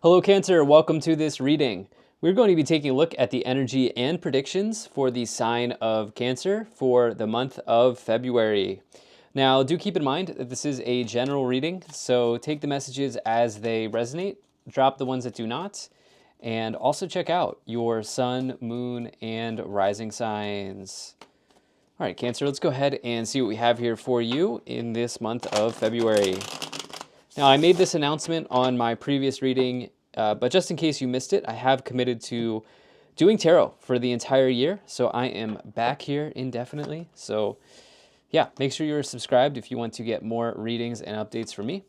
Hello, Cancer. Welcome to this reading. We're going to be taking a look at the energy and predictions for the sign of Cancer for the month of February. Now, do keep in mind that this is a general reading, so take the messages as they resonate, drop the ones that do not, and also check out your sun, moon, and rising signs. All right, Cancer, let's go ahead and see what we have here for you in this month of February. Now, I made this announcement on my previous reading, but just in case you missed it, I have committed to doing tarot for the entire year, so I am back here indefinitely. So yeah, make sure you're subscribed if you want to get more readings and updates from me.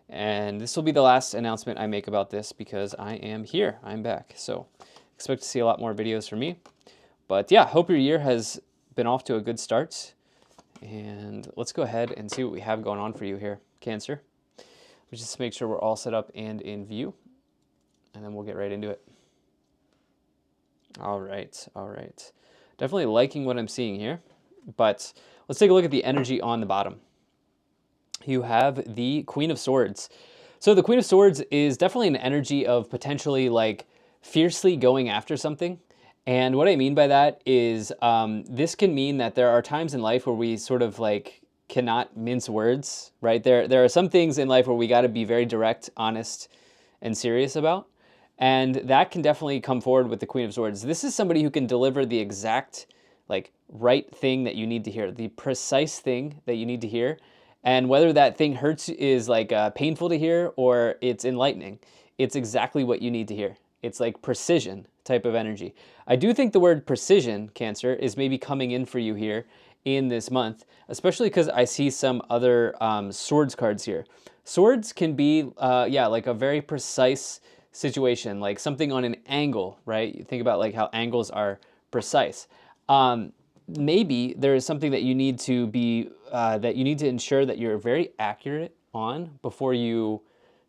And this will be the last announcement I make about this because I am here. I'm back. So expect to see a lot more videos from me. But yeah, hope your year has been off to a good start. And let's go ahead and see what we have going on for you here, Cancer. Just make sure we're all set up and in view, and then we'll get right into it. All right. Definitely liking what I'm seeing here, but let's take a look at the energy on the bottom. You have the Queen of Swords. So the Queen of Swords is definitely an energy of potentially like fiercely going after something. And what I mean by that is this can mean that there are times in life where we sort of like cannot mince words, right? There are some things in life where we got to be very direct, honest, and serious about. And that can definitely come forward with the Queen of Swords. This is somebody who can deliver the exact like right thing that you need to hear, the precise thing that you need to hear. And whether that thing hurts is like painful to hear or it's enlightening, it's exactly what you need to hear. It's like precision type of energy. I do think the word precision, Cancer, is maybe coming in for you here in this month, especially because I see some other swords cards here. Swords can be, like a very precise situation, like something on an angle, right? You think about like how angles are precise. Maybe there is something that you need to be, that you need to ensure that you're very accurate on before you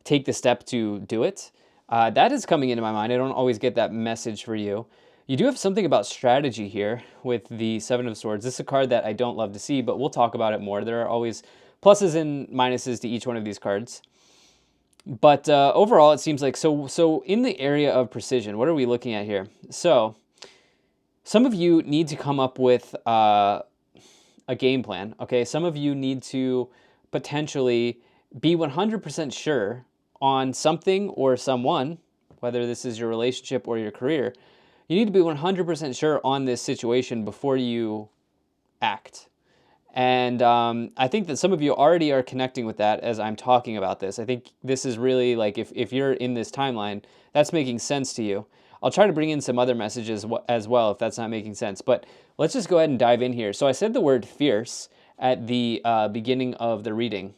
take the step to do it. That is coming into my mind. I don't always get that message for you. You do have something about strategy here with the Seven of Swords. This is a card that I don't love to see, but we'll talk about it more. There are always pluses and minuses to each one of these cards. But overall, it seems like, so in the area of precision, what are we looking at here? So some of you need to come up with a game plan, okay? Some of you need to potentially be 100% sure on something or someone, whether this is your relationship or your career. You need to be 100% sure on this situation before you act. And I think that some of you already are connecting with that as I'm talking about this. I think this is really like if you're in this timeline, that's making sense to you. I'll try to bring in some other messages as well if that's not making sense. But let's just go ahead and dive in here. So I said the word fierce at the beginning of the reading.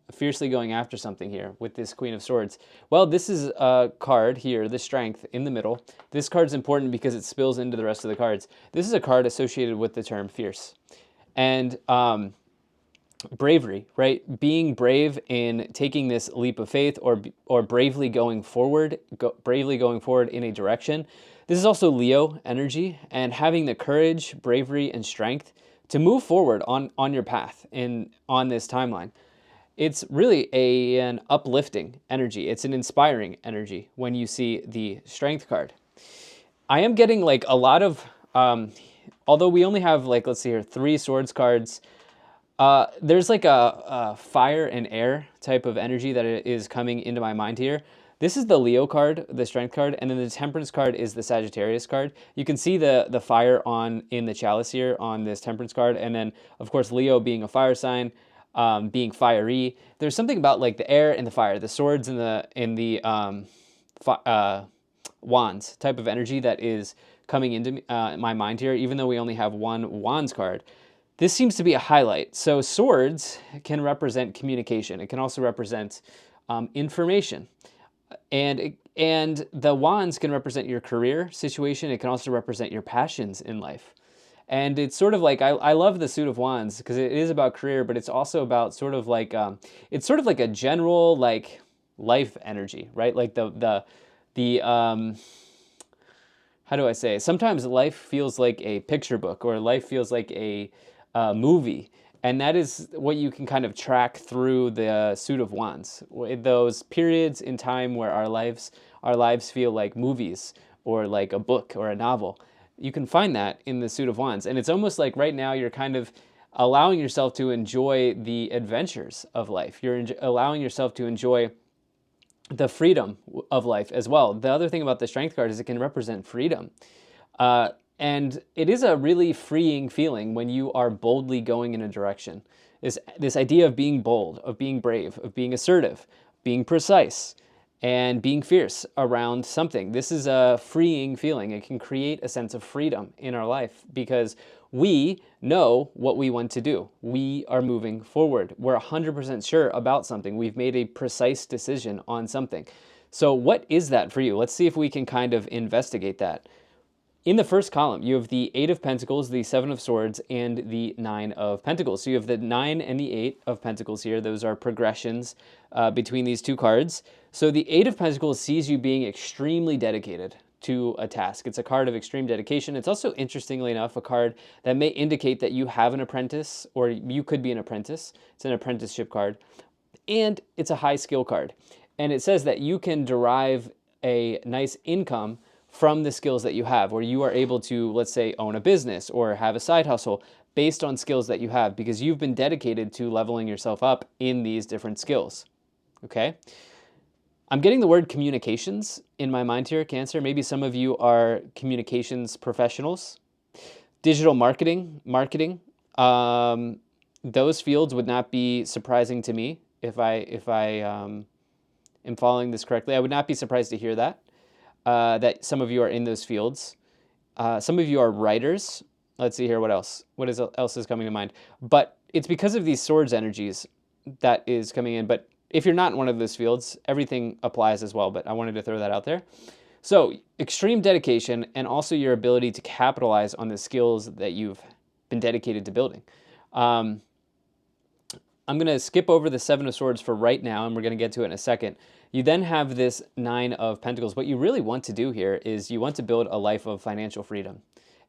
Fiercely going after something here with this Queen of Swords. Well, this is a card here, the Strength in the middle. This card's important because it spills into the rest of the cards. This is a card associated with the term fierce. And bravery, right? Being brave in taking this leap of faith or bravely going forward, bravely going forward in a direction. This is also Leo energy and having the courage, bravery, and strength to move forward on your path and on this timeline. It's really an uplifting energy. It's an inspiring energy when you see the Strength card. I am getting like a lot of, although we only have like, let's see here, 3 swords cards, there's like a fire and air type of energy that is coming into my mind here. This is the Leo card, the Strength card, and then the Temperance card is the Sagittarius card. You can see the fire in the chalice here on this Temperance card, and then of course Leo being a fire sign, being fiery. There's something about like the air and the fire, the swords and the wands type of energy that is coming into my mind here, even though we only have 1 wands card. This seems to be a highlight. So swords can represent communication. It can also represent information. And the wands can represent your career situation. It can also represent your passions in life. And it's sort of like, I love the suit of wands because it is about career, but it's also about sort of like, it's sort of like a general like life energy, right? Like the how do I say? Sometimes life feels like a picture book or life feels like a movie. And that is what you can kind of track through the Suit of Wands. Those periods in time where our lives feel like movies or like a book or a novel. You can find that in the Suit of Wands. And it's almost like right now you're kind of allowing yourself to enjoy the adventures of life. You're allowing yourself to enjoy the freedom of life as well. The other thing about the Strength card is it can represent freedom. And it is a really freeing feeling when you are boldly going in a direction. This idea of being bold, of being brave, of being assertive, being precise, and being fierce around something. This is a freeing feeling. It can create a sense of freedom in our life because we know what we want to do. We are moving forward. We're 100% sure about something. We've made a precise decision on something. So what is that for you? Let's see if we can kind of investigate that. In the first column, you have the Eight of Pentacles, the Seven of Swords, and the Nine of Pentacles. So you have the Nine and the Eight of Pentacles here. Those are progressions between these two cards. So the Eight of Pentacles sees you being extremely dedicated to a task. It's a card of extreme dedication. It's also, interestingly enough, a card that may indicate that you have an apprentice or you could be an apprentice. It's an apprenticeship card. And it's a high skill card. And it says that you can derive a nice income from the skills that you have, where you are able to, let's say, own a business or have a side hustle based on skills that you have because you've been dedicated to leveling yourself up in these different skills. Okay? I'm getting the word communications in my mind here, Cancer. Maybe some of you are communications professionals. Digital marketing. Those fields would not be surprising to me if I am following this correctly. I would not be surprised to hear that. That some of you are in those fields. Some of you are writers. Let's see here, what else? What else is coming to mind? But it's because of these swords energies that is coming in. But if you're not in one of those fields, everything applies as well. But I wanted to throw that out there. So extreme dedication and also your ability to capitalize on the skills that you've been dedicated to building. I'm going to skip over the Seven of Swords for right now, and we're going to get to it in a second. You then have this Nine of Pentacles. What you really want to do here is you want to build a life of financial freedom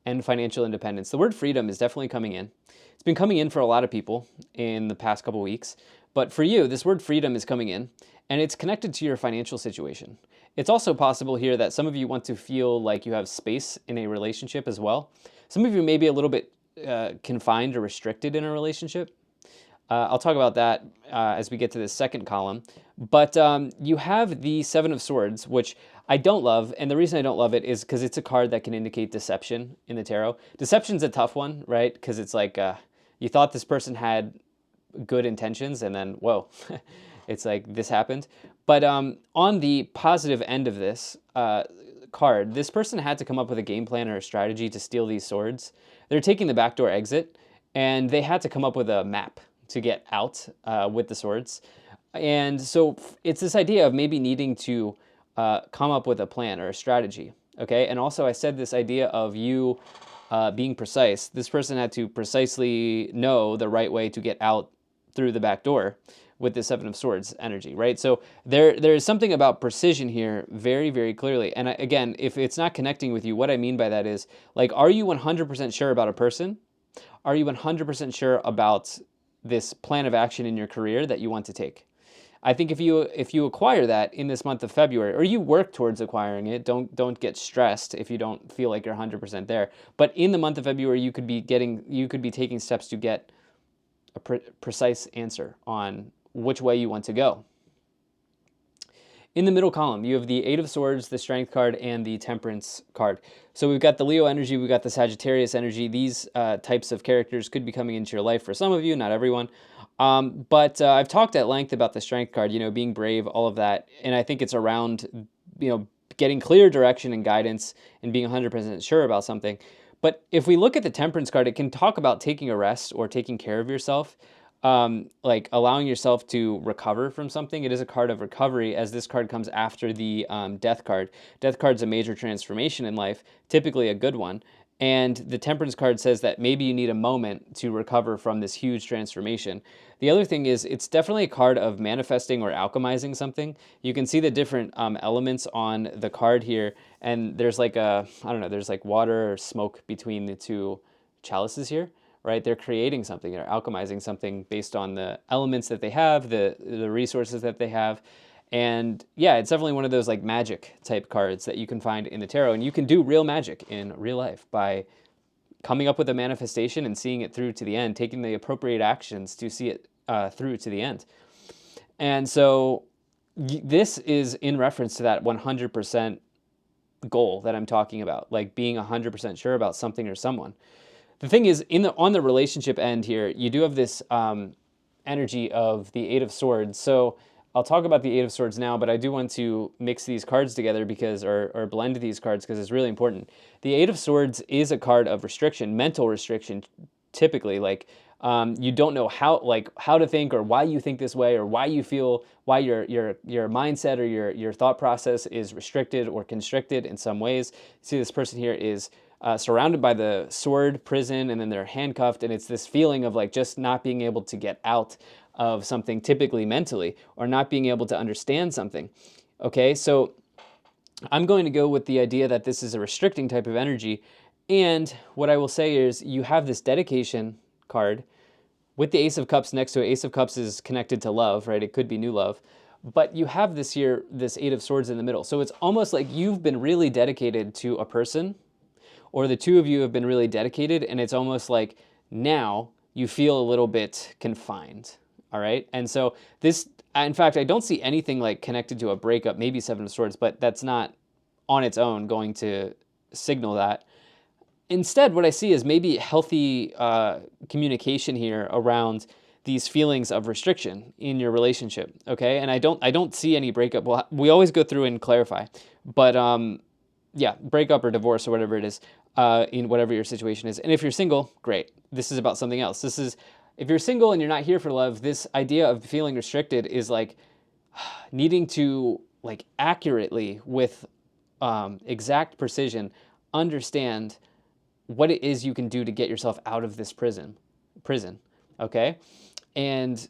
and financial independence. The word freedom is definitely coming in. It's been coming in for a lot of people in the past couple weeks. But for you, this word freedom is coming in, and it's connected to your financial situation. It's also possible here that some of you want to feel like you have space in a relationship as well. Some of you may be a little bit confined or restricted in a relationship. I'll talk about that as we get to the second column. But you have the Seven of Swords, which I don't love. And the reason I don't love it is because it's a card that can indicate deception in the tarot. Deception's a tough one, right? Because it's like you thought this person had good intentions and then, whoa, it's like this happened. But on the positive end of this card, this person had to come up with a game plan or a strategy to steal these swords. They're taking the backdoor exit, and they had to come up with a map to get out with the swords. And so it's this idea of maybe needing to come up with a plan or a strategy, okay? And also I said this idea of you being precise. This person had to precisely know the right way to get out through the back door with the Seven of Swords energy, right? So there is something about precision here very, very clearly. And again, if it's not connecting with you, what I mean by that is, like, are you 100% sure about a person? Are you 100% sure about this plan of action in your career that you want to take? I think if you acquire that in this month of February, or you work towards acquiring it, don't get stressed if you don't feel like you're 100% there. But in the month of February, you could be taking steps to get a precise answer on which way you want to go. In the middle column, you have the Eight of Swords, the Strength card, and the Temperance card. So we've got the Leo energy, we've got the Sagittarius energy. These types of characters could be coming into your life for some of you, not everyone. But I've talked at length about the Strength card, being brave, all of that. And I think it's around, getting clear direction and guidance and being 100% sure about something. But if we look at the Temperance card, it can talk about taking a rest or taking care of yourself. Like allowing yourself to recover from something. It is a card of recovery, as this card comes after the Death card. Death card's a major transformation in life, typically a good one. And the Temperance card says that maybe you need a moment to recover from this huge transformation. The other thing is, it's definitely a card of manifesting or alchemizing something. You can see the different elements on the card here, and there's like there's like water or smoke between the two chalices here, right? They're creating something, they're alchemizing something based on the elements that they have, the resources that they have. And yeah, it's definitely one of those like magic type cards that you can find in the tarot. And you can do real magic in real life by coming up with a manifestation and seeing it through to the end, taking the appropriate actions to see it through to the end. And so this is in reference to that 100% goal that I'm talking about, like being 100% sure about something or someone. The thing is, on the relationship end here, you do have this energy of the Eight of Swords. So I'll talk about the Eight of Swords now, but I do want to mix these cards together because, or blend these cards because it's really important. The Eight of Swords is a card of restriction, mental restriction, typically. Like you don't know how to think or why you think this way or why you feel, why your mindset or your thought process is restricted or constricted in some ways. See, this person here is surrounded by the sword prison, and then they're handcuffed, and it's this feeling of like just not being able to get out of something, typically mentally, or not being able to understand something. Okay, so I'm going to go with the idea that this is a restricting type of energy, and what I will say is you have this dedication card with the Ace of Cups next to it. Ace of Cups is connected to love, right? It could be new love. But you have this here, this Eight of Swords in the middle. So it's almost like you've been really dedicated to a person, or the two of you have been really dedicated, and it's almost like now you feel a little bit confined, all right? And so this, in fact, I don't see anything like connected to a breakup, maybe Seven of Swords, but that's not on its own going to signal that. Instead, what I see is maybe healthy communication here around these feelings of restriction in your relationship, okay? And I don't see any breakup. Well, we always go through and clarify, but yeah, breakup or divorce or whatever it is, in whatever your situation is. And if you're single, great. This is about something else. This is, if you're single and you're not here for love, this idea of feeling restricted is like needing to like accurately, with exact precision, understand what it is you can do to get yourself out of this prison, okay? And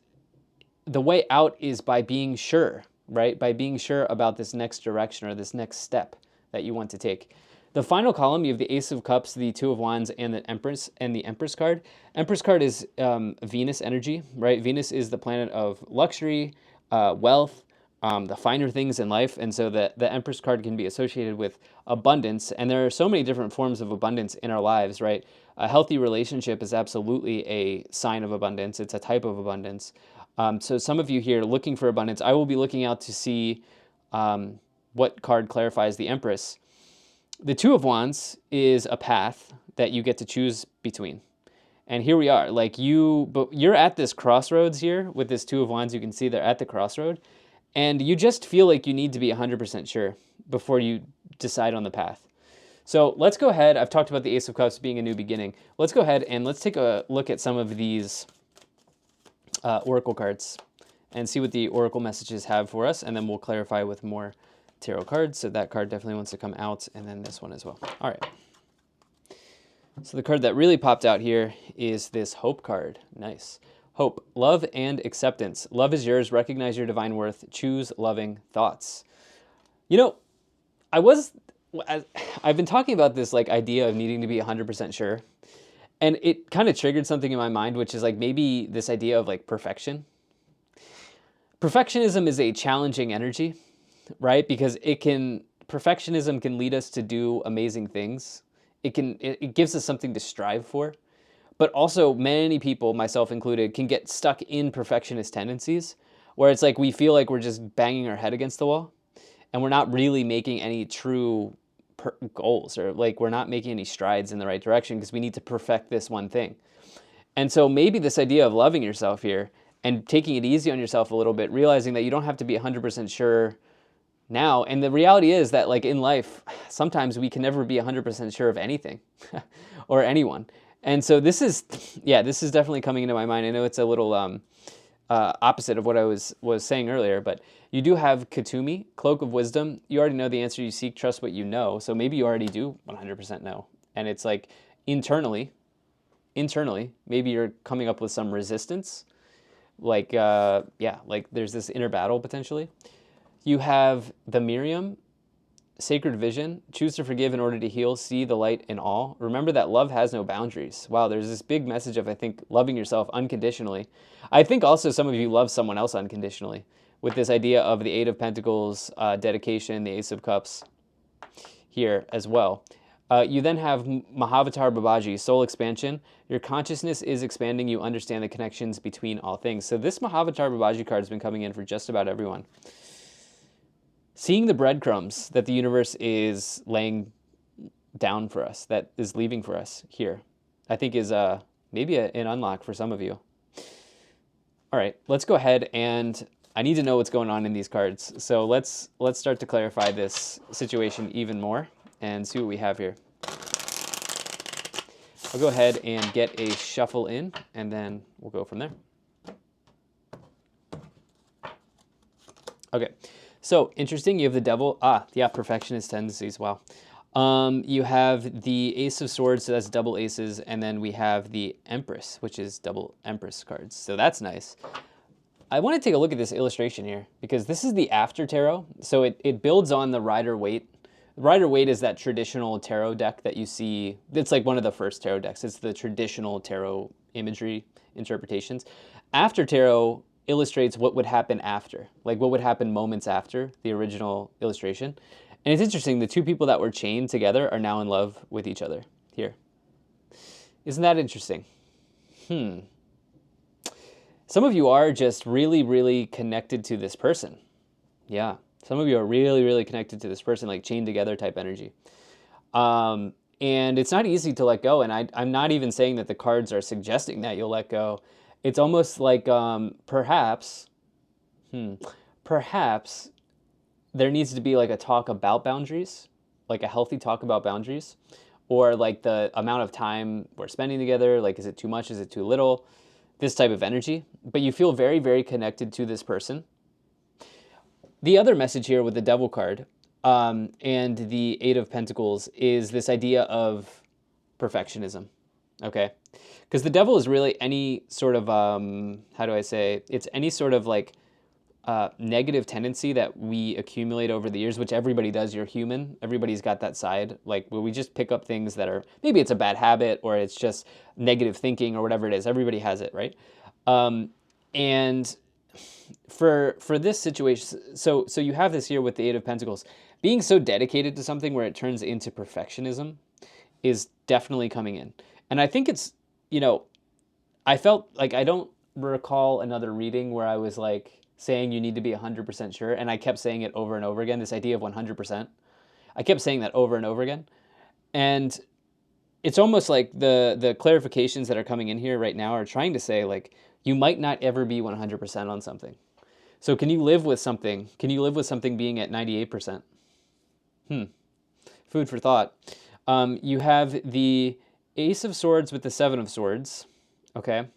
the way out is by being sure, right? By being sure about this next direction or this next step that you want to take. The final column, you have the Ace of Cups, the Two of Wands, and the Empress card. Empress card is Venus energy, right? Venus is the planet of luxury, wealth, the finer things in life, and so the Empress card can be associated with abundance, and there are so many different forms of abundance in our lives, right? A healthy relationship is absolutely a sign of abundance. It's a type of abundance. So some of you here looking for abundance, I will be looking out to see what card clarifies the Empress. The Two of Wands is a path that you get to choose between. And here we are, like but you're at this crossroads here with this Two of Wands. You can see they're at the crossroad, and you just feel like you need to be 100% sure before you decide on the path. So let's go ahead. I've talked about the Ace of Cups being a new beginning. Let's go ahead and let's take a look at some of these oracle cards and see what the oracle messages have for us, and then we'll clarify with more tarot cards. So that card definitely wants to come out, and then this one as well. All right. So the card that really popped out here is this Hope card. Nice. Hope, love and acceptance. Love is yours. Recognize your divine worth. Choose loving thoughts. You know, I've been talking about this like idea of needing to be 100% sure, and it kind of triggered something in my mind, which is like maybe this idea of like perfectionism is a challenging energy, right? Because perfectionism can lead us to do amazing things. It gives us something to strive for. But also many people, myself included, can get stuck in perfectionist tendencies where it's like we feel like we're just banging our head against the wall and we're not really making any true goals, or like we're not making any strides in the right direction because we need to perfect this one thing. And so maybe this idea of loving yourself here and taking it easy on yourself a little bit, realizing that you don't have to be 100% sure now. And the reality is that like in life, sometimes we can never be 100% sure of anything or anyone. And so this is definitely coming into my mind. I know it's a little opposite of what I was saying earlier, but you do have Katumi, Cloak of Wisdom. You already know the answer you seek, trust what you know. So maybe you already do 100% know. And it's like internally, maybe you're coming up with some resistance. Like, like there's this inner battle potentially. You have the Miriam, sacred vision. Choose to forgive in order to heal. See the light in all. Remember that love has no boundaries. Wow, there's this big message of, I think, loving yourself unconditionally. I think also some of you love someone else unconditionally with this idea of the Eight of Pentacles, dedication, the Ace of Cups here as well. You then have Mahavatar Babaji, soul expansion. Your consciousness is expanding. You understand the connections between all things. So this Mahavatar Babaji card has been coming in for just about everyone. Seeing the breadcrumbs that the universe is laying down for us, that is leaving for us here, I think is maybe an unlock for some of you. All right, let's go ahead, and I need to know what's going on in these cards. So let's start to clarify this situation even more and see what we have here. I'll go ahead and get a shuffle in, and then we'll go from there. Okay, so interesting. You have the Devil. Yeah, perfectionist tendencies. Wow. You have the Ace of Swords, so that's double aces, and then we have the Empress, which is double Empress cards. So that's nice. I want to take a look at this illustration here because this is the After Tarot. So it builds on the Rider-Waite. Rider-Waite is that traditional tarot deck that you see. It's like one of the first tarot decks. It's the traditional tarot imagery interpretations. After Tarot illustrates what would happen after, like what would happen moments after the original illustration. And it's interesting, the two people that were chained together are now in love with each other here. Isn't that interesting? Some of you are just really, really connected to this person. Yeah, some of you are really, really connected to this person, like chained together type energy. And it's not easy to let go, and I'm not even saying that the cards are suggesting that you'll let go. It's almost like perhaps there needs to be like a talk about boundaries, like a healthy talk about boundaries, or like the amount of time we're spending together, like is it too much, is it too little, this type of energy. But you feel very, very connected to this person. The other message here with the Devil card and the Eight of Pentacles is this idea of perfectionism, okay? Because the Devil is really any sort of, how do I say, it's any sort of like negative tendency that we accumulate over the years, which everybody does. You're human. Everybody's got that side, like where we just pick up things that are, maybe it's a bad habit or it's just negative thinking or whatever it is. Everybody has it, right? And for this situation, so you have this here with the Eight of Pentacles. Being so dedicated to something where it turns into perfectionism is definitely coming in. And I think it's, you know, I felt like I don't recall another reading where I was like saying you need to be 100% sure, and I kept saying it over and over again, this idea of 100%. I kept saying that over and over again. And it's almost like the clarifications that are coming in here right now are trying to say, like, you might not ever be 100% on something. So can you live with something? Can you live with something being at 98%? Food for thought. You have the Ace of Swords with the Seven of Swords, okay?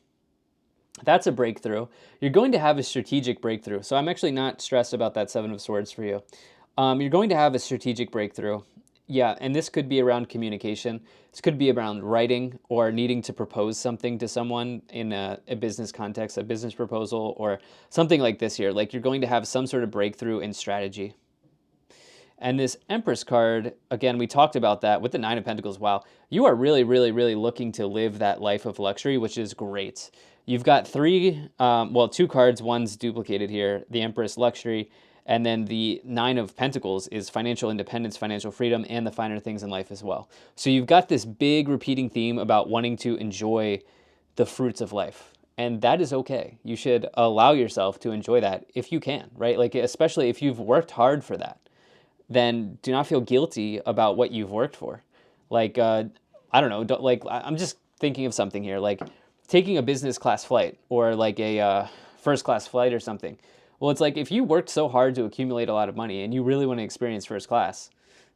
That's a breakthrough. You're going to have a strategic breakthrough. So I'm actually not stressed about that Seven of Swords for you. You're going to have a strategic breakthrough. Yeah, and this could be around communication. This could be around writing or needing to propose something to someone in a business context, a business proposal, or something like this here. Like you're going to have some sort of breakthrough in strategy. And this Empress card, again, we talked about that with the Nine of Pentacles. Wow, you are really, really, really looking to live that life of luxury, which is great. You've got two cards. One's duplicated here, the Empress, luxury, and then the Nine of Pentacles is financial independence, financial freedom, and the finer things in life as well. So you've got this big repeating theme about wanting to enjoy the fruits of life. And that is okay. You should allow yourself to enjoy that if you can, right? Like, especially if you've worked hard for that, then do not feel guilty about what you've worked for. Like, I don't know, I'm just thinking of something here, like taking a business class flight or like a first class flight or something. Well, it's like if you worked so hard to accumulate a lot of money and you really want to experience first class,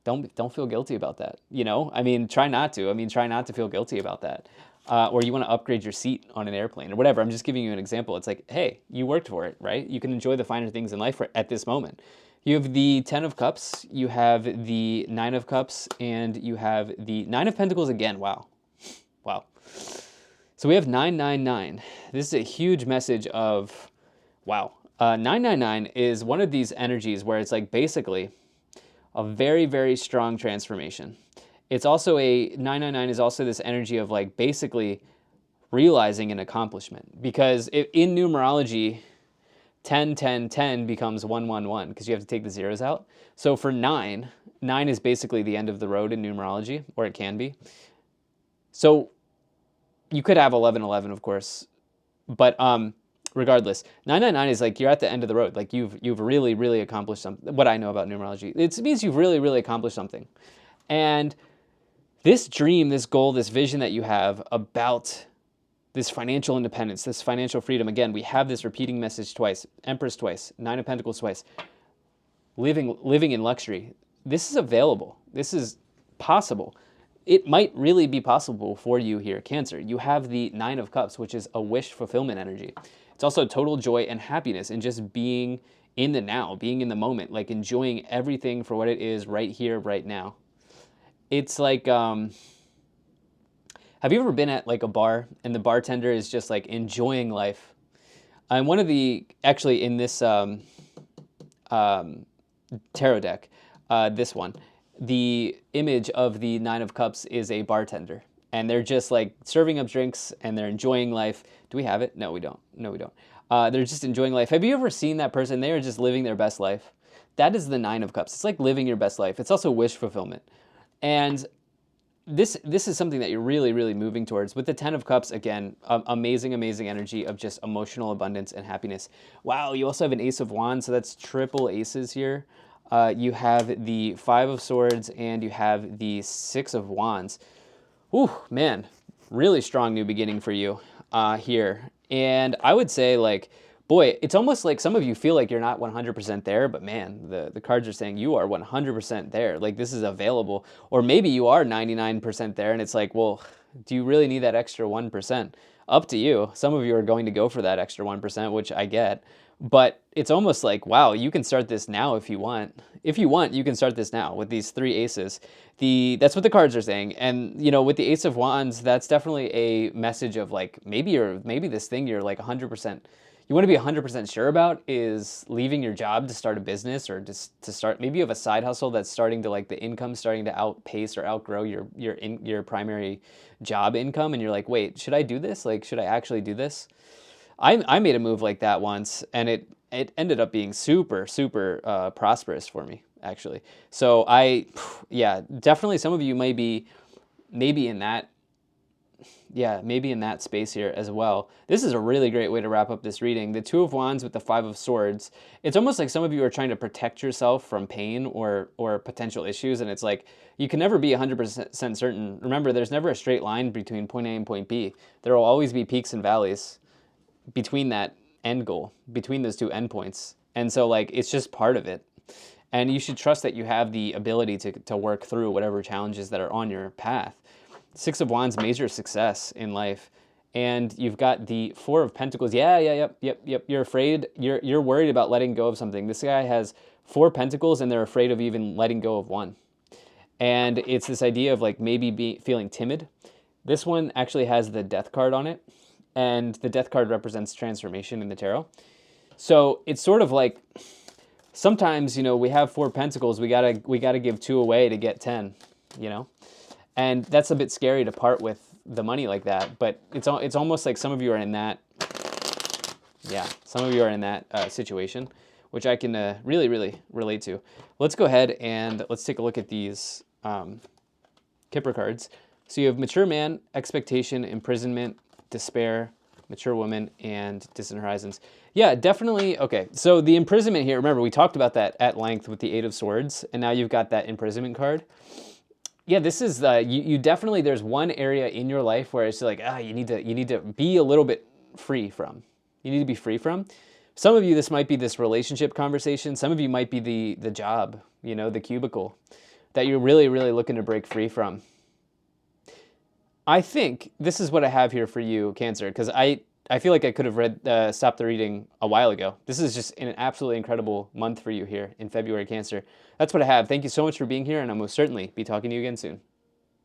don't feel guilty about that. You know, I mean, try not to. I mean, try not to feel guilty about that. Or you want to upgrade your seat on an airplane or whatever. I'm just giving you an example. It's like, hey, you worked for it, right? You can enjoy the finer things in life at this moment. You have the Ten of Cups, you have the Nine of Cups, and you have the Nine of Pentacles again. Wow. Wow. So we have 999. This is a huge message of, wow. 999 is one of these energies where it's like basically a very, very strong transformation. It's also 999 is also this energy of like basically realizing an accomplishment, because in numerology, 10, 10, 10 becomes 111 because you have to take the zeros out. So for 9, 9 is basically the end of the road in numerology, or it can be. So you could have 1111, of course, but regardless, 999 is like you're at the end of the road. Like you've really, really accomplished something. What I know about numerology, it means you've really, really accomplished something. And this dream, this goal, this vision that you have about this financial independence, this financial freedom, again, we have this repeating message twice, Empress twice, Nine of Pentacles twice, living in luxury. This is available. This is possible. It might really be possible for you here, Cancer. You have the Nine of Cups, which is a wish fulfillment energy. It's also total joy and happiness and just being in the now, being in the moment, like enjoying everything for what it is right here, right now. It's like, have you ever been at like a bar and the bartender is just like enjoying life? And one of the, actually in this tarot deck, this one, the image of the Nine of Cups is a bartender. And they're just like serving up drinks and they're enjoying life. Do we have it? No, we don't. No, we don't. They're just enjoying life. Have you ever seen that person? They are just living their best life. That is the Nine of Cups. It's like living your best life. It's also wish fulfillment. And this is something that you're really, really moving towards. With the Ten of Cups, again, amazing, amazing energy of just emotional abundance and happiness. Wow, you also have an Ace of Wands, so that's triple aces here. You have the Five of Swords and you have the Six of Wands. Ooh, man, really strong new beginning for you here. And I would say, like, boy, it's almost like some of you feel like you're not 100% there, but man, the cards are saying you are 100% there. Like, this is available. Or maybe you are 99% there, and it's like, well, do you really need that extra 1%? Up to you. Some of you are going to go for that extra 1%, which I get. But it's almost like, wow, you can start this now if you want. If you want, you can start this now with these three aces. That's what the cards are saying. And, you know, with the Ace of Wands, that's definitely a message of like, maybe this thing you're like 100%, you want to be 100% sure about is leaving your job to start a business, or just to start, maybe you have a side hustle that's starting to, like, the income starting to outpace or outgrow your primary job income. And you're like, wait, should I do this? Like, should I actually do this? I made a move like that once, and it ended up being super, super prosperous for me, actually. So yeah, definitely some of you may be maybe in that, yeah, maybe in that space here as well. This is a really great way to wrap up this reading. The Two of Wands with the Five of Swords. It's almost like some of you are trying to protect yourself from pain or potential issues, and it's like you can never be 100% certain. Remember, there's never a straight line between point A and point B. There will always be peaks and valleys between that end goal, between those two endpoints. And so, like, it's just part of it. And you should trust that you have the ability to work through whatever challenges that are on your path. Six of Wands, major success in life. And you've got the Four of Pentacles. Yep. You're afraid, you're worried about letting go of something. This guy has Four Pentacles and they're afraid of even letting go of one. And it's this idea of like maybe feeling timid. This one actually has the Death card on it. And the Death card represents transformation in the tarot. So it's sort of like, sometimes, you know, we have Four Pentacles, we gotta give two away to get 10, you know? And that's a bit scary to part with the money like that, but it's almost like some of you are in that, yeah, some of you are in that situation, which I can really, really relate to. Let's go ahead and let's take a look at these Kipper cards. So you have Mature Man, Expectation, Imprisonment, Despair, Mature Woman, and Distant Horizons. Yeah, definitely. Okay, so the imprisonment here, remember we talked about that at length with the Eight of Swords, and now you've got that imprisonment card. Yeah, this is you definitely, there's one area in your life where it's like, you need to be a little bit free from. You need to be free from. Some of you, this might be this relationship conversation. Some of you might be the job, you know, the cubicle that you're really, really looking to break free from. I think this is what I have here for you, Cancer, because I feel like I could have stopped the reading a while ago. This is just an absolutely incredible month for you here in February, Cancer. That's what I have. Thank you so much for being here, and I'll most certainly be talking to you again soon.